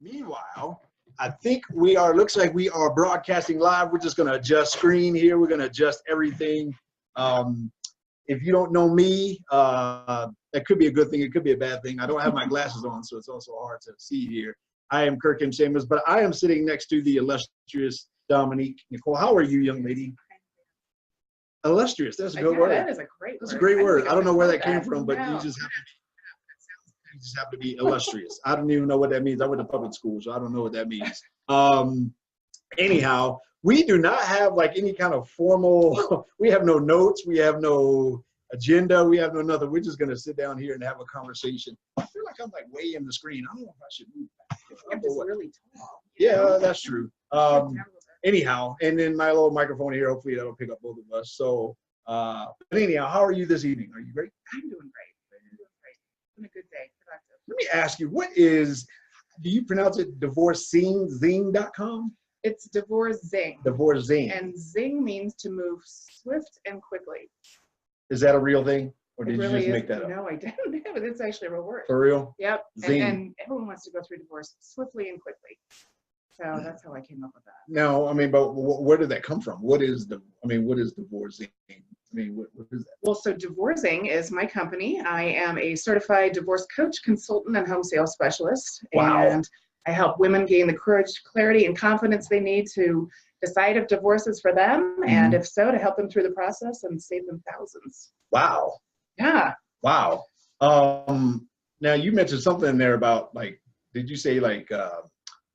Meanwhile, I think we are, looks like we are broadcasting live. We're just going to adjust screen here. We're going to adjust everything. If you don't know me, that could be a good thing. It could be a bad thing. I don't have my glasses on, so it's also hard to see here. I am Kirk M. Chambers, but I am sitting next to the illustrious Dominique Nicole. How are you, young lady? Illustrious. That's a good word. That is a great word. That's a great word. I don't know where that came from, but you just have to be illustrious. I don't even know what that means. I went to public school, so I don't know what that means. Anyhow, we do not have like any kind of formal, we have no notes, we have no agenda, we have no nothing. We're just gonna sit down here and have a conversation. I feel like I'm like way in the screen. I don't know if I should move back. I'm just really tall. Yeah, that's true. Anyhow, and then my little microphone here, hopefully that'll pick up both of us. So, but anyhow, how are you this evening? Are you great? I'm doing great. I'm doing great. It's been a good day. Productive. Let me ask you, what is, do you pronounce it divorcezing.com? It's divorcing. Divorcing. And zing means to move swift and quickly. Is that a real thing? Or did It really you just is. make that up? No, I didn't have it. It's actually a real word. For real? Yep. Zing. And everyone wants to go through divorce swiftly and quickly. So that's how I came up with that. No, I mean, but where did that come from? What is divorcing? I mean, what is that? Well, so Divorcing is my company. I am a certified divorce coach, consultant, and home sales specialist. Wow. And I help women gain the courage, clarity, and confidence they need to decide if divorce is for them, and if so, to help them through the process and save them thousands. Wow. Yeah. Wow. Now you mentioned something in there about like, did you say like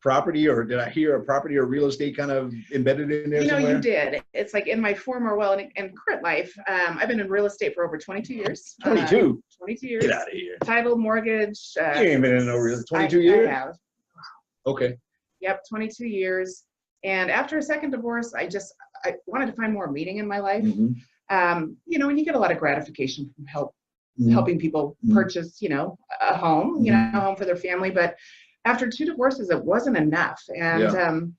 property, or did I hear a property or real estate kind of embedded in there somewhere? You did. It's like in my former, and current life, I've been in real estate for over 22 years. 22? 22 years. Get out of here. Title, mortgage. You ain't been in no real estate. 22 years? I have. Okay. Yep, 22 years. And after a second divorce, I wanted to find more meaning in my life. And you get a lot of gratification from helping people purchase, a home, a home for their family. But after 2 divorces, it wasn't enough. And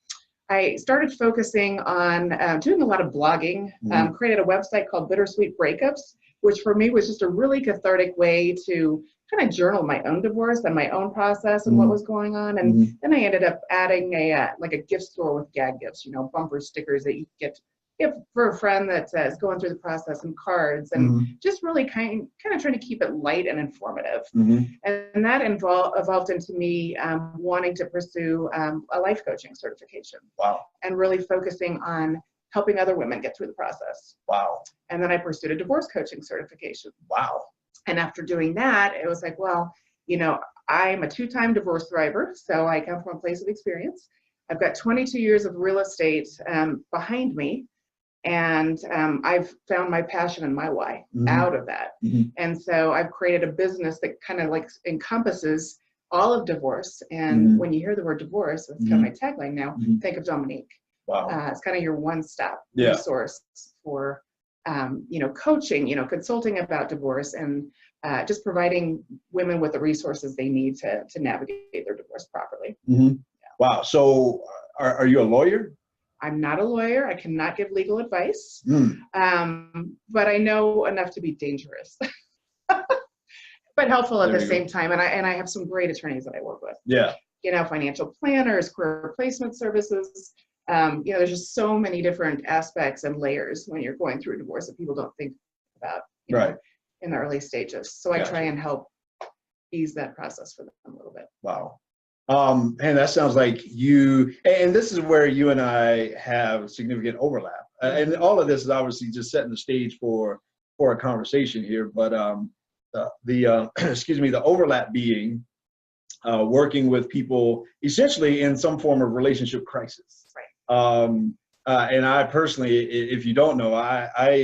I started focusing on doing a lot of blogging, created a website called Bittersweet Breakups, which for me was just a really cathartic way to kind of journal my own divorce and my own process and what was going on. And then I ended up adding a gift store with gag gifts, bumper stickers that you get for a friend that is going through the process, and cards, and just really kind of trying to keep it light and informative. And that evolved into me wanting to pursue a life coaching certification. Wow. And really focusing on helping other women get through the process. Wow. And then I pursued a divorce coaching certification. Wow. And after doing that, it was like, well, I'm a 2-time divorce thriver, so I come from a place of experience. I've got 22 years of real estate behind me, and I've found my passion and my why out of that. And so I've created a business that kind of like encompasses all of divorce. And when you hear the word divorce, that's kind of my tagline now, think of Dominique. Wow. It's kind of your one-stop resource for coaching, consulting about divorce, and just providing women with the resources they need to navigate their divorce properly. Wow. So are you a lawyer? I'm not a lawyer. I cannot give legal advice, but I know enough to be dangerous, but helpful at the same time. And I have some great attorneys that I work with. Yeah. Financial planners, career placement services. There's just so many different aspects and layers when you're going through a divorce that people don't think about in the early stages. So I try and help ease that process for them a little bit. Wow. And that sounds like you, and this is where you and I have significant overlap. And all of this is obviously just setting the stage for a conversation here. But the overlap being working with people essentially in some form of relationship crisis. And I personally, if you don't know, I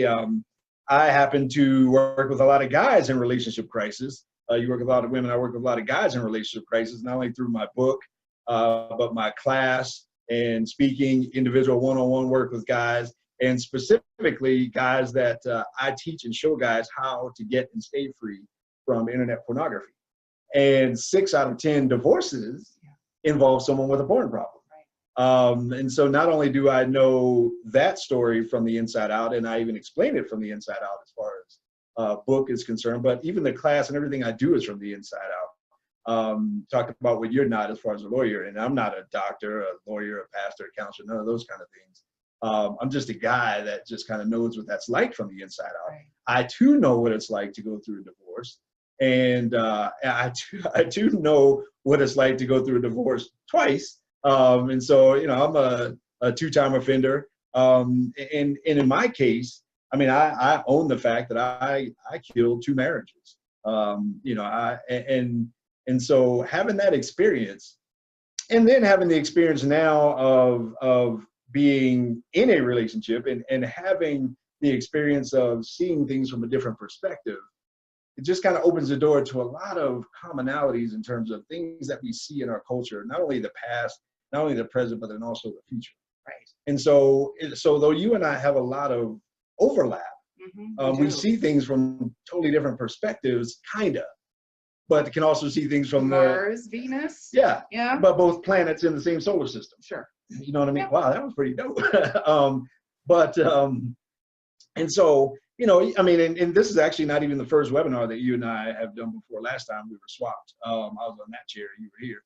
happen to work with a lot of guys in relationship crisis. You work with a lot of women. I work with a lot of guys in relationship crisis, not only through my book, but my class and speaking, individual one-on-one work with guys, and specifically guys that I teach and show guys how to get and stay free from internet pornography. And 6 out of 10 divorces involve someone with a porn problem. And so not only do I know that story from the inside out, and I even explain it from the inside out as far as book is concerned, but even the class and everything I do is from the inside talked about what you're not as far as a lawyer, and I'm not a doctor, a lawyer, a pastor, a counselor, none of those kind of things. I'm just a guy that just kind of knows what that's like from the inside out. Right. I too know what it's like to go through a divorce, and I too know what it's like to go through a divorce twice. And so, you know, I'm a two-time offender. And in my case, I mean, I own the fact that I killed 2 marriages. You know, and so having that experience, and then having the experience now of being in a relationship and having the experience of seeing things from a different perspective, it just kind of opens the door to a lot of commonalities in terms of things that we see in our culture, not only the past, not only the present, but then also the future. Right. And so though you and I have a lot of overlap, we see things from totally different perspectives, kind of, but can also see things from Mars, Venus. Yeah. Yeah. But both planets in the same solar system. Sure. You know what I mean? Yeah. Wow, that was pretty dope. And so, you know, I mean, and this is actually not even the first webinar that you and I have done before. Last time we were swapped. I was on that chair, you were here.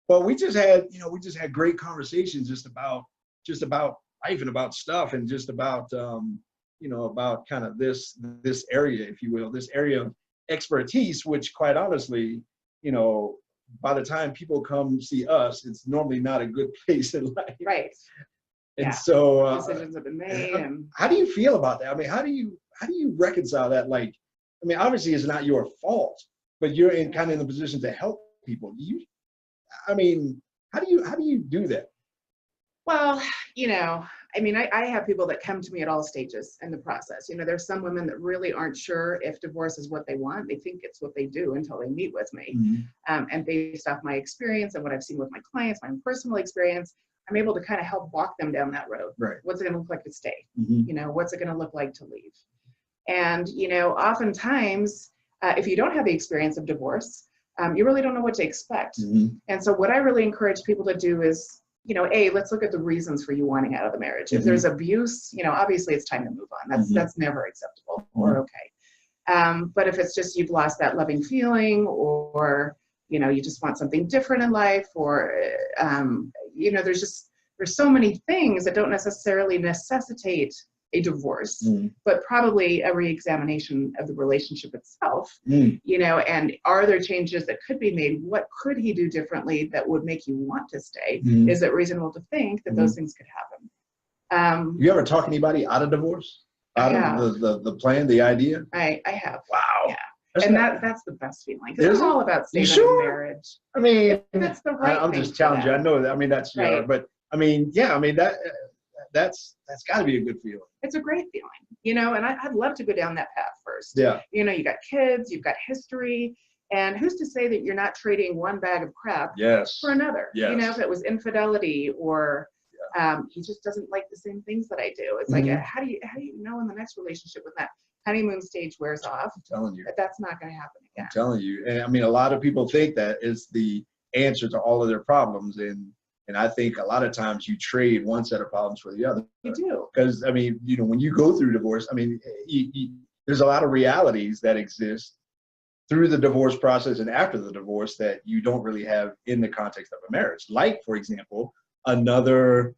But we just had, you know, great conversations just about life and about stuff, and just about, you know, about kind of this area, if you will, this area of expertise, which quite honestly, you know, by the time people come see us, it's normally not a good place in life. Right. And so decisions have been made. And how do you feel about that? I mean, how do you reconcile that? Like, I mean, obviously it's not your fault, but you're kind of in the position to help people. I mean, how do you do that? Well, you know, I mean, I have people that come to me at all stages in the process. You know, there's some women that really aren't sure if divorce is what they want. They think it's what they do until they meet with me. Mm-hmm. And based off my experience and what I've seen with my clients, my personal experience, I'm able to kind of help walk them down that road. Right. What's it going to look like to stay? Mm-hmm. You know, what's it going to look like to leave? And, you know, oftentimes, if you don't have the experience of divorce, you really don't know what to expect. Mm-hmm. And so what I really encourage people to do is, you know, let's look at the reasons for you wanting out of the marriage. If there's abuse, you know, obviously it's time to move on. That's never acceptable or okay. But if it's just you've lost that loving feeling, or, you know, you just want something different in life, or, you know, there's so many things that don't necessarily necessitate a divorce, but probably a re-examination of the relationship itself, you know, and are there changes that could be made? What could he do differently that would make you want to stay? Is it reasonable to think that those things could happen? You ever talk anybody out of divorce? Out of the plan, the idea? I have. Wow. Yeah. That's the best feeling, because I'm all about staying in marriage. I mean, that's the right I'm thing just challenging you. I know that. I mean, that's right. But I mean, yeah, I mean, that's got to be a good feeling. It's a great feeling, you know, and I'd love to go down that path first. Yeah. You know, you got kids, you've got history, and who's to say that you're not trading one bag of crap for another? Yes. You know, if it was infidelity, or he just doesn't like the same things that I do. It's like, how do you know in the next relationship when that honeymoon stage wears off, I'm telling you, that's not going to happen again. I'm telling you. And I mean, a lot of people think that is the answer to all of their problems. And I think a lot of times you trade one set of problems for the other. You do. Because, I mean, you know, when you go through divorce, I mean, there's a lot of realities that exist through the divorce process and after the divorce that you don't really have in the context of a marriage. Like, for example, another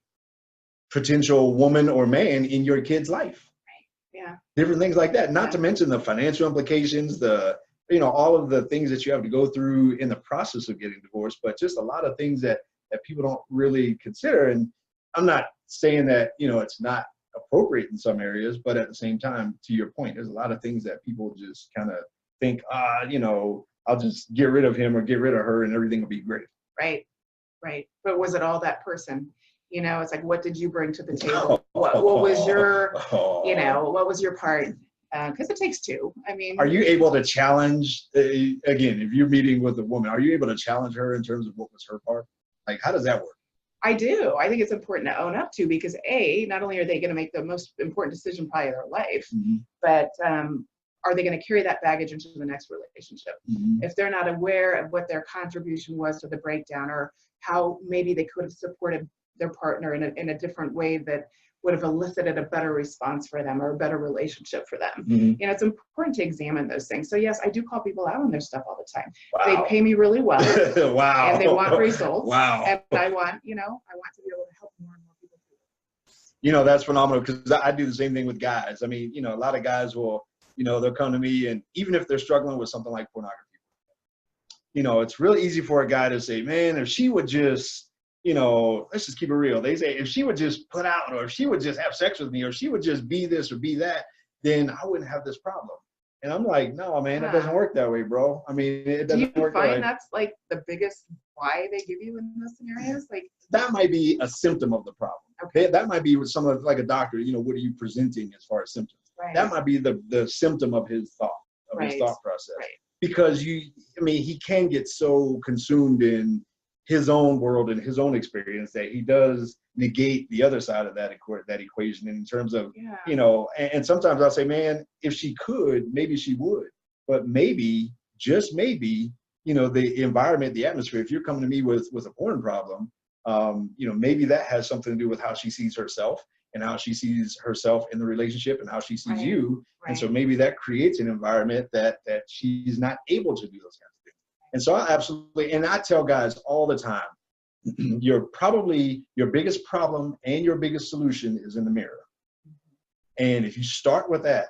potential woman or man in your kid's life. Right. Yeah. Different things like that. Not to mention the financial implications, you know, all of the things that you have to go through in the process of getting divorced, but just a lot of things that people don't really consider. And I'm not saying that, you know, it's not appropriate in some areas, but at the same time, to your point, there's a lot of things that people just kind of think, you know, I'll just get rid of him or get rid of her and everything will be great. Right. Right. But was it all that person? You know, it's like, what did you bring to the table? What was your, you know, what was your part? Because it takes two. I mean, are you able to challenge, again, if you're meeting with a woman, are you able to challenge her in terms of what was her part? Like, how does that work? I do. I think it's important to own up to, because not only are they going to make the most important decision probably of their life, but are they going to carry that baggage into the next relationship? If they're not aware of what their contribution was to the breakdown, or how maybe they could have supported their partner in a different way that would have elicited a better response for them or a better relationship for them. Mm-hmm. You know, it's important to examine those things. So yes, I do call people out on their stuff all the time. Wow. They pay me really well. Wow. And they want results. Wow. And I want, you know, I want to be able to help more and more people do it. You know, that's phenomenal, because I do the same thing with guys. I mean, you know, a lot of guys will, you know, they'll come to me, and even if they're struggling with something like pornography, you know, it's really easy for a guy to say, man, if she would just, you know, let's just keep it real. They say, if she would just put out, or if she would just have sex with me, or she would just be this or be that, then I wouldn't have this problem. And I'm like, no, man, it doesn't work that way, bro. I mean, it doesn't work that way. Do you find that's like the biggest why they give you in those scenarios? Like, that might be a symptom of the problem. Okay. That might be with someone like a doctor, you know, what are you presenting as far as symptoms? Right. That might be the symptom of his thought, his thought process. Right. Because I mean, he can get so consumed in his own world and his own experience that he does negate the other side of that equation in terms of, you know, and sometimes I'll say, man, if she could, maybe she would, but maybe, just maybe, you know, the environment, the atmosphere, if you're coming to me with a porn problem, you know, maybe that has something to do with how she sees herself and how she sees herself in the relationship and how she sees you. And so maybe that creates an environment that she's not able to do those kinds of things. And so I absolutely, and I tell guys all the time, your biggest problem and your biggest solution is in the mirror. And if you start with that,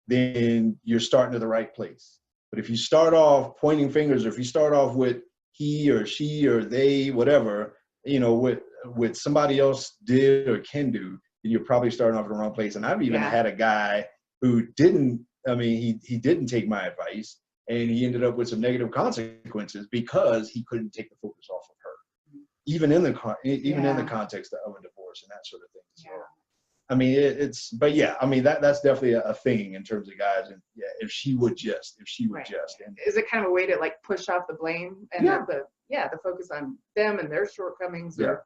then you're starting to the right place. But if you start off pointing fingers, or if you start off with he or she or they, whatever, you know, what somebody else did or can do, then you're probably starting off in the wrong place. And I've even had a guy who didn't, I mean, he didn't take my advice, and he ended up with some negative consequences because he couldn't take the focus off of her, even in the context of a divorce and that sort of thing. So, I mean, but yeah, I mean, that's definitely a thing in terms of guys. And yeah, if she would just. And is it kind of a way to like push off the blame and the focus on them and their shortcomings? Or,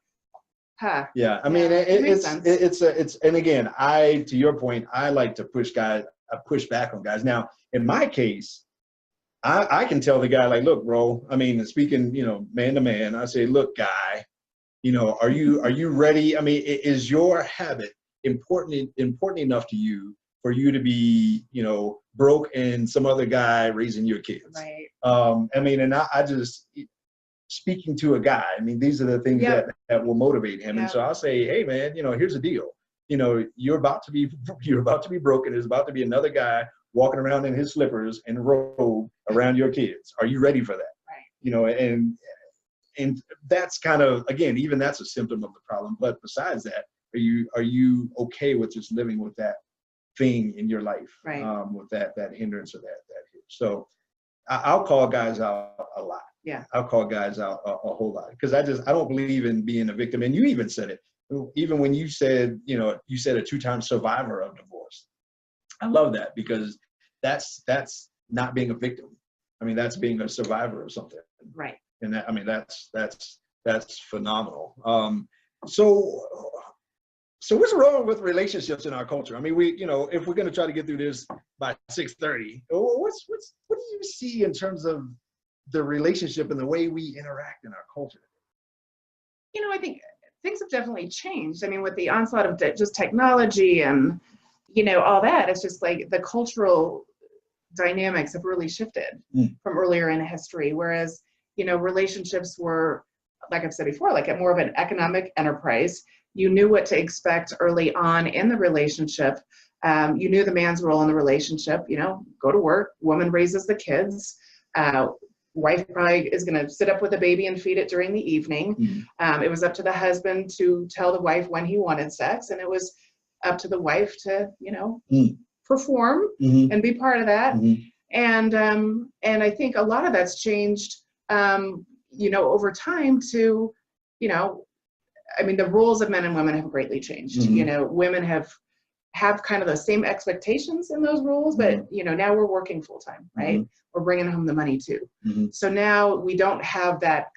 Yeah, I mean, it's and again, to your point, I like to push back on guys. Now, in my case, I can tell the guy, like, look, bro, I mean, speaking, you know, man to man, I say, look, guy, you know, are you ready? I mean, is your habit important enough to you for you to be, you know, broke and some other guy raising your kids? Right. I mean, and I just, speaking to a guy, I mean, these are the things that will motivate him. And so I'll say, hey, man, you know, here's the deal. You know, you're about to be broken. There's about to be another guy walking around in his slippers and robe around your kids. Are you ready for that? Right. You know, and that's kind of, again, even that's a symptom of the problem. But besides that, are you okay with just living with that thing in your life? Right. With that hindrance or that hitch. So I'll call guys out a lot. Yeah. I'll call guys out a whole lot, because I don't believe in being a victim. And you even said it, even when you said, you know, you said a 2-time survivor of divorce. I love that, because that's not being a victim. I mean, that's being a survivor of something. Right. And that, I mean, that's phenomenal. So what's wrong with relationships in our culture? I mean, you know, if we're going to try to get through this by 6:30, what do you see in terms of the relationship and the way we interact in our culture? You know, I think things have definitely changed. I mean, with the onslaught of just technology and, you know, all that, it's just like the cultural dynamics have really shifted from earlier in history. Whereas, you know, relationships were, like I've said before, like more of an economic enterprise. You knew what to expect early on in the relationship. You knew the man's role in the relationship, you know, go to work, woman raises the kids. Wife probably is going to sit up with the baby and feed it during the evening. It was up to the husband to tell the wife when he wanted sex, and it was up to the wife to, you know, perform and be part of that. And I think a lot of that's changed, you know, over time to, you know, I mean, the roles of men and women have greatly changed. You know, women have kind of the same expectations in those roles, but, you know, now we're working full time, right? We're bringing home the money too. So now we don't have that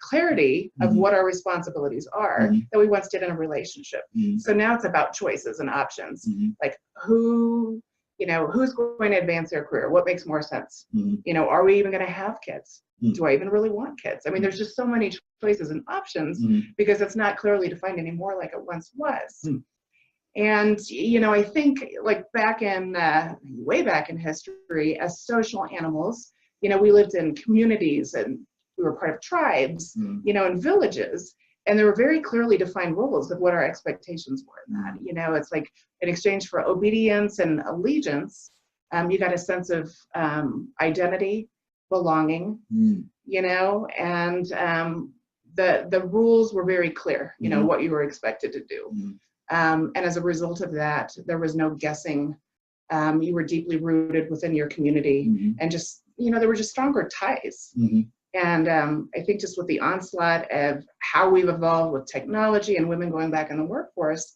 clarity of what our responsibilities are that we once did in a relationship. So now it's about choices and options, like who's going to advance their career? What makes more sense? You know, are we even going to have kids? Do I even really want kids? I mean, there's just so many choices and options because it's not clearly defined anymore like it once was. And, I think like way back in history, as social animals, we lived in communities and we were part of tribes, and villages. And there were very clearly defined roles of what our expectations were in that. It's like in exchange for obedience and allegiance, you got a sense of identity, belonging, and the rules were very clear, what you were expected to do. And as a result of that, there was no guessing. You were deeply rooted within your community, and just, there were just stronger ties. And I think just with the onslaught of how we've evolved with technology and women going back in the workforce,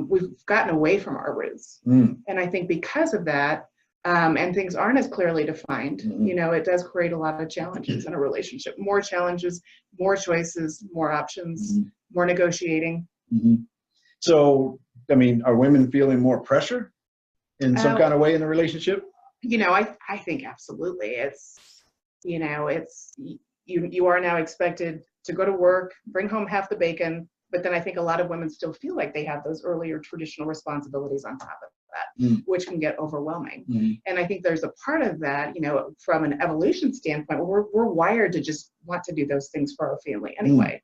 we've gotten away from our roots. And I think because of that, and things aren't as clearly defined, it does create a lot of challenges in a relationship. More challenges, more choices, more options, more negotiating. So, I mean, are women feeling more pressure in some kind of way in the relationship? I think absolutely. It's, you are now expected to go to work, bring home half the bacon, but then I think a lot of women still feel like they have those earlier traditional responsibilities on top of that, which can get overwhelming. And I think there's a part of that, from an evolution standpoint, where we're wired to just want to do those things for our family anyway.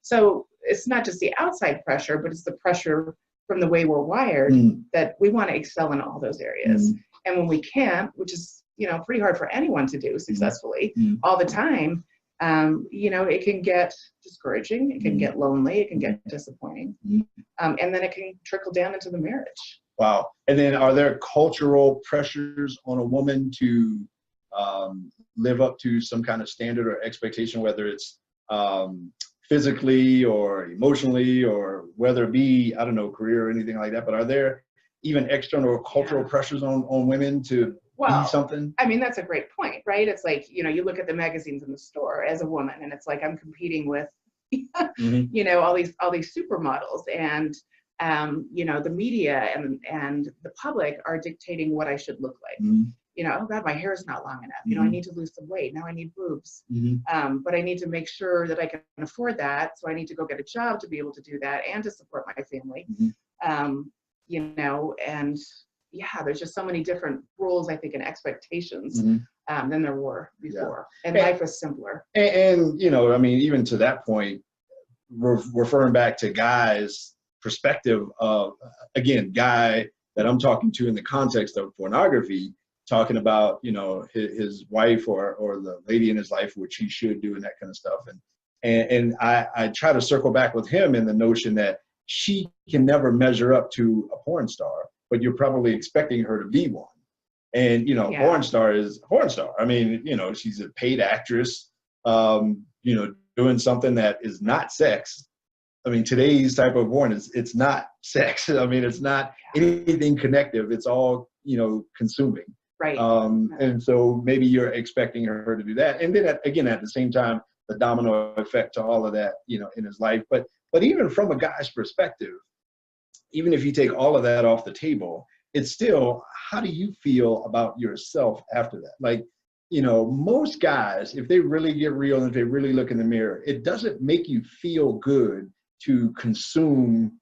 So it's not just the outside pressure, but it's the pressure from the way we're wired that we want to excel in all those areas. And when we can't, which is, pretty hard for anyone to do successfully all the time, it can get discouraging, it can get lonely, it can get disappointing. And then it can trickle down into the marriage. Wow. And then are there cultural pressures on a woman to live up to some kind of standard or expectation, whether it's physically or emotionally, or whether it be, I don't know, career or anything like that, but are there even external or cultural pressures on women to be something? I mean, that's a great point, right? It's like, you look at the magazines in the store as a woman, and it's like I'm competing with, all these supermodels, and the media and the public are dictating what I should look like. Oh God, my hair is not long enough. I need to lose some weight. Now I need boobs. But I need to make sure that I can afford that. So I need to go get a job to be able to do that and to support my family. And there's just so many different rules, I think, and expectations than there were before. And life is simpler. And I mean, even to that point, referring back to guys' perspective of, again, guy that I'm talking to in the context of pornography, talking about, his wife or the lady in his life, which he should do, and that kind of stuff. And I try to circle back with him in the notion that she can never measure up to a porn star, but you're probably expecting her to be one. And, porn star is a porn star. I mean, she's a paid actress, doing something that is not sex. I mean, today's type of porn it's not sex. I mean, it's not anything connective. It's all, consuming. Right. And so maybe you're expecting her to do that. And then at the same time, the domino effect to all of that, in his life. But even from a guy's perspective, even if you take all of that off the table, it's still, how do you feel about yourself after that? Like, most guys, if they really get real and if they really look in the mirror, it doesn't make you feel good to consume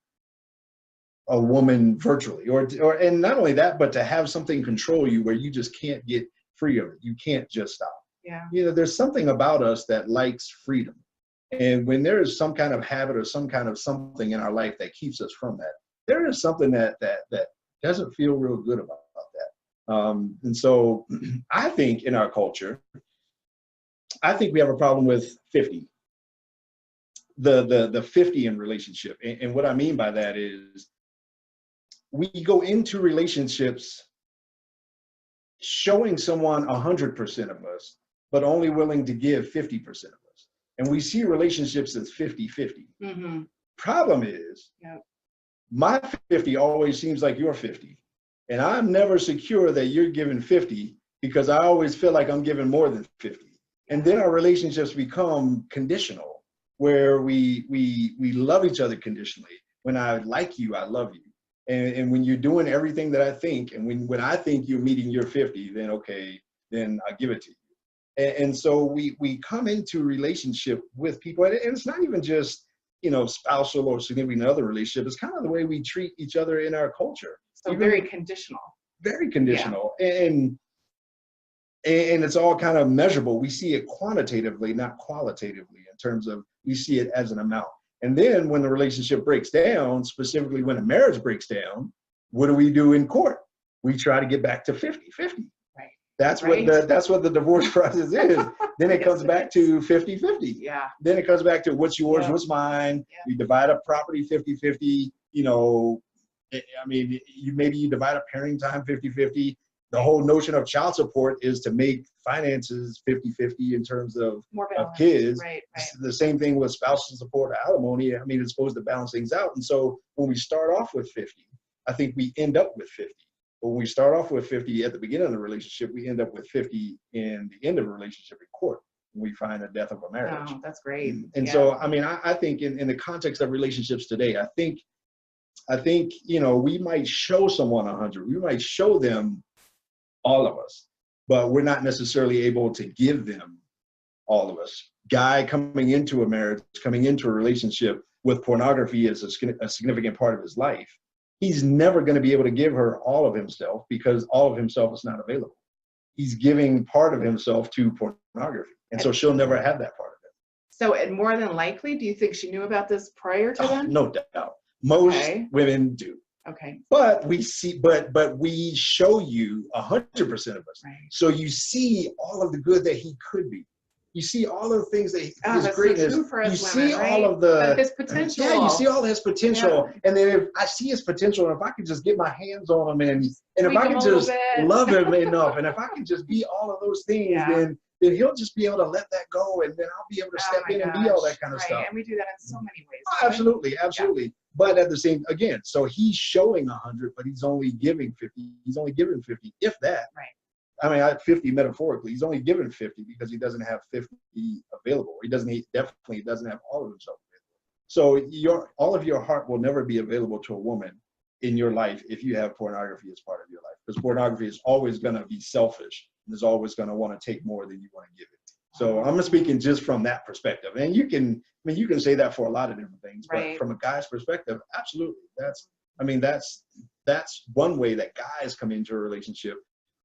a woman virtually, and not only that, but to have something control you where you just can't get free of it. You can't just stop. Yeah. There's something about us that likes freedom. And when there is some kind of habit or some kind of something in our life that keeps us from that, there is something that doesn't feel real good about that. And so I think in our culture, I think we have a problem with 50. The 50 in relationship. And what I mean by that is we go into relationships showing someone 100% of us, but only willing to give 50% of us. And we see relationships as 50-50. Problem is, my 50 always seems like your 50. And I'm never secure that you're giving 50 because I always feel like I'm giving more than 50. And then our relationships become conditional, where we love each other conditionally. When I like you, I love you. And when you're doing everything that I think, and when I think you're meeting your 50, then okay, then I give it to you. And so we come into relationship with people, and it's not even just spousal or significant other relationship is kind of the way we treat each other in our culture. So very conditional. Very conditional. And it's all kind of measurable. We see it quantitatively, not qualitatively, in terms of we see it as an amount. And then when the relationship breaks down, specifically when a marriage breaks down, what do we do in court? We try to get back to 50-50. Right. That's what the divorce process is. Then it comes back to 50-50. Yeah. Then it comes back to what's yours, what's mine. Yeah. We divide up property 50-50. Maybe you divide up parenting time 50-50. The whole notion of child support is to make finances 50-50 in terms of kids. Right. The same thing with spousal support or alimony. It's supposed to balance things out. And so when we start off with 50, I think we end up with 50. But when we start off with 50 at the beginning of the relationship, we end up with 50 in the end of a relationship in court when we find the death of a marriage. Oh, that's great. And so, I think in the context of relationships today, I think, we might show someone 100. We might show them all of us, but we're not necessarily able to give them all of us. Guy coming into a marriage, coming into a relationship with pornography as a significant part of his life, he's never going to be able to give her all of himself because all of himself is not available. He's giving part of himself to pornography. And so she'll never have that part of it. So, and more than likely, do you think she knew about this prior to then? No doubt. Most women do. Okay. But we see, but we show you 100% of us. Right. So you see all of the good that he could be. You see all of the things that his greatness. So for us you women, see all of his potential. Yeah, you see all his potential. Yeah. And then if I see his potential, and if I could just get my hands on him and if I could just love him enough, and if I can just be all of those things, then he'll just be able to let that go, and then I'll be able to step in and be all that kind of stuff. And we do that in so many ways. Oh, absolutely. Yeah. But at the same, again, so he's showing 100, but he's only giving 50. He's only giving 50, if that. Right. 50 metaphorically. He's only given 50 because he doesn't have 50 available. He definitely doesn't have all of himself available. So all of your heart will never be available to a woman in your life if you have pornography as part of your life, because pornography is always going to be selfish and is always going to want to take more than you want to give it. So I'm speaking just from that perspective. And you can say that for a lot of different things, but from a guy's perspective, absolutely. That's one way that guys come into a relationship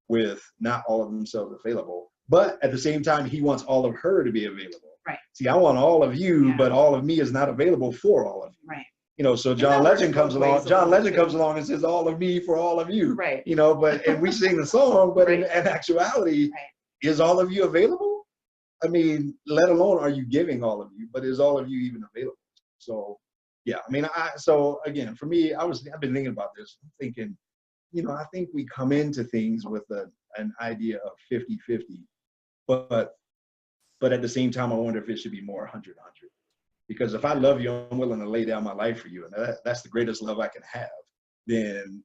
with not all of themselves available, but at the same time, he wants all of her to be available. Right. See, I want all of you, but all of me is not available for all of you. Right. So John Legend comes along. John Legend comes along and says, "All of me for all of you." Right. And we sing the song, but in actuality, is all of you available? Let alone are you giving all of you, but is all of you even available? So, yeah. So again, for me, I've been thinking about this. I'm thinking, I think we come into things with an idea of 50-50, but at the same time, I wonder if it should be more 100-100. Because if I love you, I'm willing to lay down my life for you, and that's the greatest love I can have. Then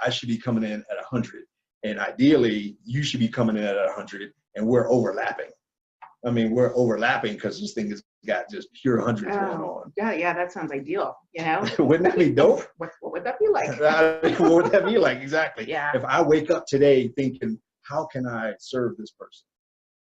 I should be coming in at 100, and ideally, you should be coming in at 100, and we're overlapping. We're overlapping because this thing has got just pure hundreds going on. Yeah, that sounds ideal. Wouldn't that be dope? What would that be like? What would that be like? Exactly. Yeah. If I wake up today thinking, how can I serve this person?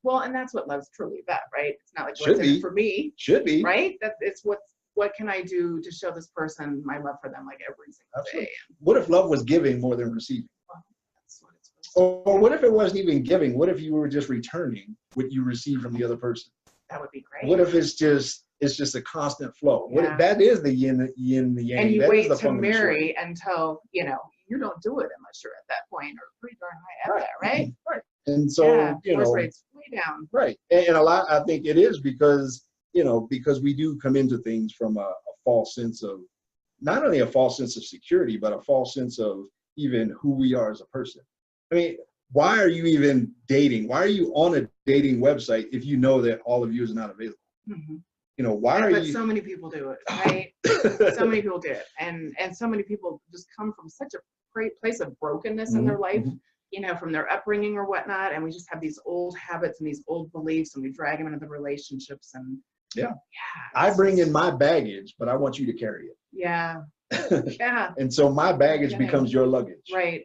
Well, and that's what love's truly about, right? It's not like what's in it for me. Should be. Right? It's what can I do to show this person my love for them like every single day? What if love was giving more than receiving? Well, that's what it's supposed to be. Or what if it wasn't even giving? What if you were just returning what you received from the other person? That would be great. What if it's just a constant flow? What if that is the yin, the yang? And you wait to marry until you don't do it unless you're at that point or pretty darn high at that, right? Right. And so divorce rates way down. Right. And a lot, I think it is because we do come into things from a false sense of, not only a false sense of security, but a false sense of even who we are as a person. Why are you even dating? Why are you on a dating website if you know that all of you is not available? Mm-hmm. But so many people do it, right? So many people do it. And so many people just come from such a great place of brokenness in their life, from their upbringing or whatnot. And we just have these old habits and these old beliefs, and we drag them into the relationships. And I bring in my baggage, but I want you to carry it. Yeah. And so my baggage becomes your luggage. Right.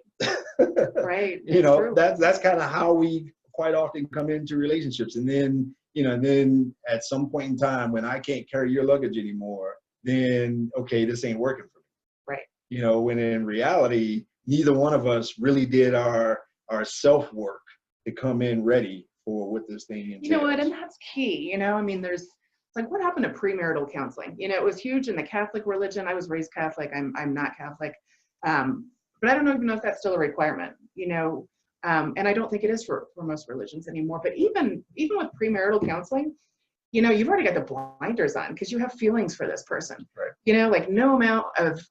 Right. That's kind of how we quite often come into relationships. And then and then at some point in time when I can't carry your luggage anymore, then okay, this ain't working for me. Right. When in reality, neither one of us really did our self work to come in ready for what this thing entails. You know what, and that's key. I mean, there's like, what happened to premarital counseling? It was huge in the Catholic religion. I was raised Catholic. I'm not Catholic, but I don't even know if that's still a requirement. And I don't think it is for most religions anymore. But even with premarital counseling, you've already got the blinders on because you have feelings for this person. Right. Like no amount of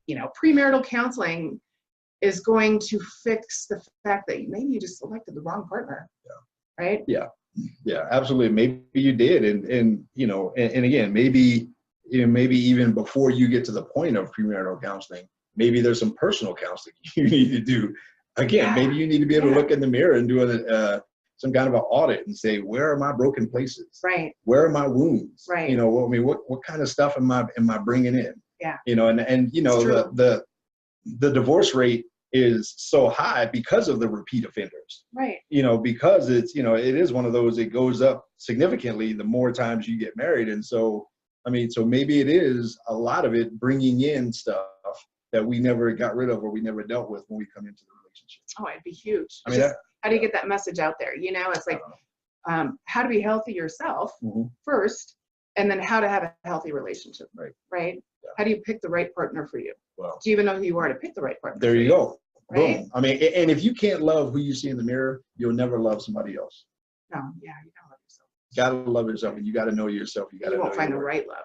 premarital counseling is going to fix the fact that maybe you just selected the wrong partner. Yeah. Right. Yeah, absolutely. Maybe you did. And again, maybe even before you get to the point of premarital counseling, maybe there's some personal counseling you need to do. Again, maybe you need to be able to look in the mirror and do some kind of an audit and say, where are my broken places? Right. Where are my wounds? Right. What kind of stuff am I bringing in? Yeah. And the divorce rate is so high because of the repeat offenders. Right. Because it's, it is one of those, it goes up significantly the more times you get married. And so maybe it is a lot of it bringing in stuff that we never got rid of or we never dealt with when we come into the relationship. Oh, it'd be huge. I mean, how do you get that message out there? It's like, how to be healthy yourself first, and then how to have a healthy relationship. Right. Yeah. How do you pick the right partner for you? Well, do you even know who you are to pick the right partner? There you go. Right? Boom. I mean, and if you can't love who you see in the mirror, you'll never love somebody else. No, yeah, you gotta love yourself. You gotta love yourself, and you gotta know yourself. You won't find the right love.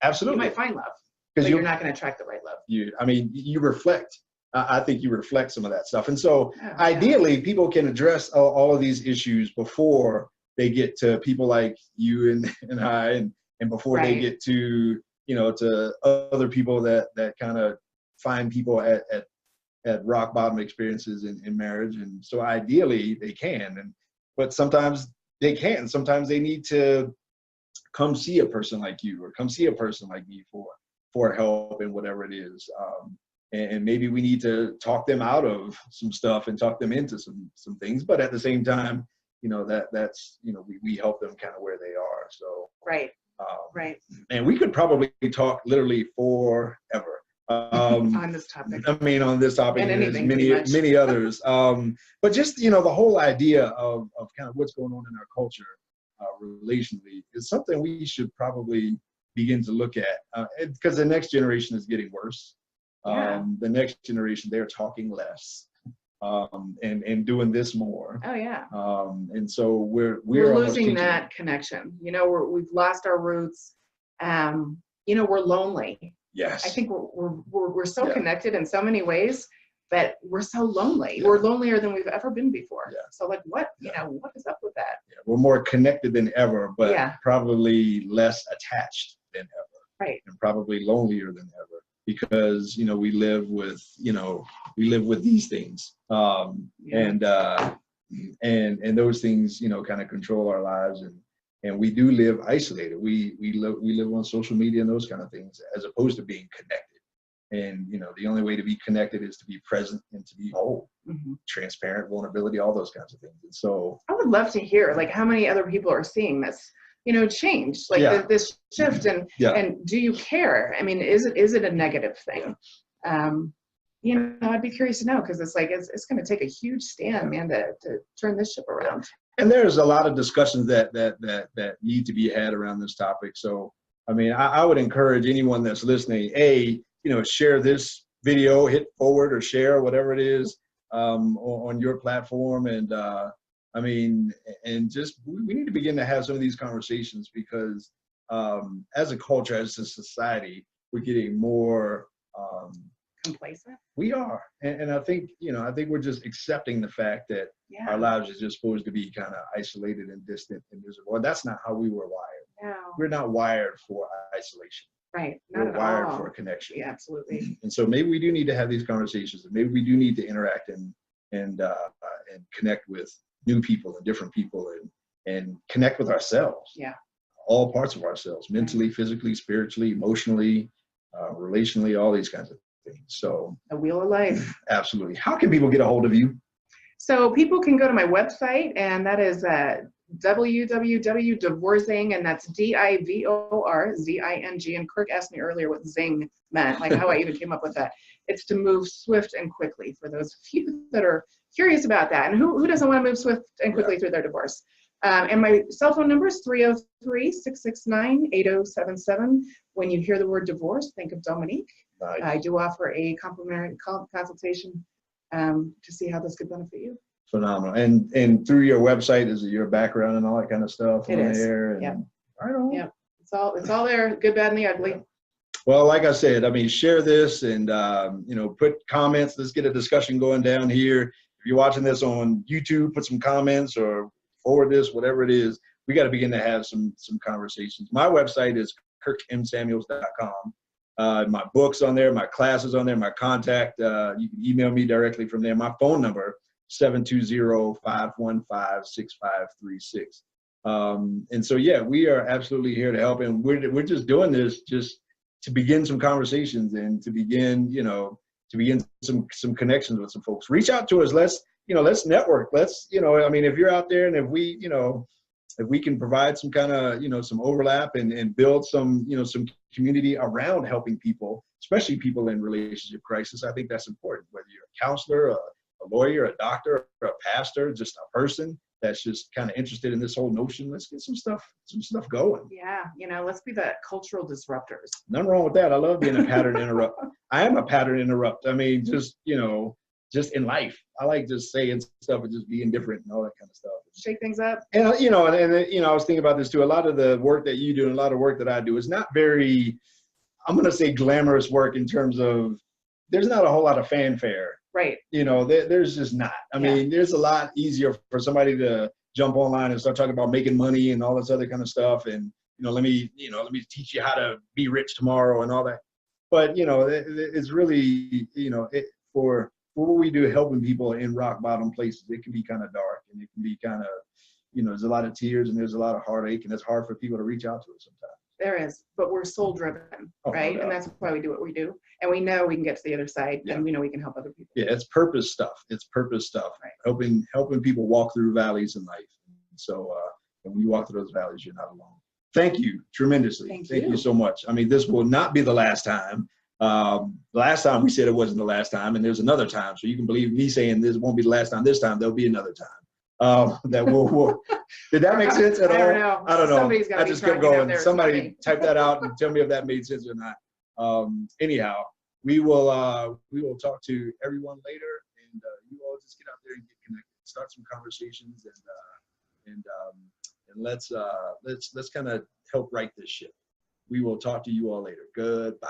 Absolutely. You might find love, but you're not going to attract the right love. You reflect. I think you reflect some of that stuff. And so ideally, people can address all of these issues before they get to people like you and I, and before they get to, to other people that kind of find people at rock bottom experiences in marriage. And so ideally they can, but sometimes they can't. Sometimes they need to come see a person like you or come see a person like me for help in whatever it is. And maybe we need to talk them out of some stuff and talk them into some things. But at the same time, that's we help them kind of where they are. So right. And we could probably talk literally forever on this topic. On this topic and anything, many others. But just the whole idea of kind of what's going on in our culture relationally is something we should probably begin to look at because the next generation is getting worse. The next generation, they're talking less and doing this more. Oh yeah. And so we're losing that connection. We've lost our roots. We're lonely. Yes. I think we're so connected in so many ways, but we're so lonely. We're lonelier than we've ever been before. So like what is up with that? We're more connected than ever, but probably less attached than ever. Right. And probably lonelier than ever because, we live with these things. And those things, kind of control our lives and we do live isolated. We live on social media and those kind of things as opposed to being connected. And, the only way to be connected is to be present and to be whole, transparent, vulnerability, all those kinds of things. And so I would love to hear like how many other people are seeing this, change, like this shift and do you care? I mean, is it a negative thing? I'd be curious to know because it's like, it's going to take a huge stand, man, to turn this ship around. And there's a lot of discussions that need to be had around this topic. So, I would encourage anyone that's listening, share this video, hit forward or share whatever it is on your platform. And and just we need to begin to have some of these conversations because as a culture, as a society, we're getting more complacent. We are, and I think we're just accepting the fact that our lives are just supposed to be kind of isolated and distant and miserable. And that's not how we were wired. No. We're not wired for isolation. Right. We're wired for a connection. Yeah, absolutely. And so maybe we do need to have these conversations, and maybe we do need to interact and connect with new people and different people and connect with ourselves. Yeah. All parts of ourselves, mentally, physically, spiritually, emotionally, relationally, all these kinds of things. So a wheel of life. Absolutely. How can people get a hold of you? So people can go to my website, and that is www.divorzing, and that's DIVORZING. And Kirk asked me earlier what zing meant, like how I even came up with that. It's to move swift and quickly, for those of you that are curious about that. And who doesn't want to move swift and quickly through their divorce? And my cell phone number is 303-669-8077. When you hear the word divorce, think of Dominique. Nice. I do offer a complimentary consultation to see how this could benefit you. Phenomenal. And through your website, is it your background and all that kind of stuff It on is. there? And, Yep. Right on. Yep. It's all there, good, bad, and the ugly. Well, like I said, I mean, share this and, put comments. Let's get a discussion going down here. If you're watching this on YouTube, put some comments or forward this, whatever it is. We got to begin to have some conversations. My website is kirkmsamuels.com. My book's on there, my classes on there, my contact. You can email me directly from there. My phone number, 720-515-6536. And so, yeah, we are absolutely here to help. And we're just doing this just to begin some conversations and to begin, some connections with some folks. Reach out to us. Let's network. Let's, if you're out there and if we can provide some kind of, some overlap and build some community around helping people, especially people in relationship crisis, I think that's important. Whether you're a counselor, a lawyer, a doctor, or a pastor, just a person that's just kind of interested in this whole notion, let's get some stuff going. Yeah, let's be the cultural disruptors. Nothing wrong with that. I love being a pattern interrupt. I am a pattern interrupt. I mean, just in life, I like just saying stuff and just being different and all that kind of stuff. Shake things up. And I was thinking about this too. A lot of the work that you do and a lot of work that I do is not very, I'm going to say, glamorous work in terms of there's not a whole lot of fanfare. Right. There's just not. I mean, there's a lot easier for somebody to jump online and start talking about making money and all this other kind of stuff. And, let me teach you how to be rich tomorrow and all that. But, it's really, for what we do, helping people in rock bottom places, it can be kind of dark and it can be kind of, there's a lot of tears and there's a lot of heartache and it's hard for people to reach out to us sometimes. There is, but we're soul driven, right? And that's why we do what we do. And we know we can get to the other side and we know we can help other people. Yeah, it's purpose stuff. Right. Helping people walk through valleys in life. So when you walk through those valleys, you're not alone. Thank you tremendously. Thank you so much. I mean, this will not be the last time. Last time we said it wasn't the last time, and there's another time. So you can believe me saying this won't be the last time. This time there'll be another time. That will. Did that make sense at all? I don't know. I just kept going. Somebody type that out and tell me if that made sense or not. Anyhow, we will talk to everyone later, and you all just get out there and get connected, start some conversations, and let's kind of help right this ship. We will talk to you all later. Goodbye.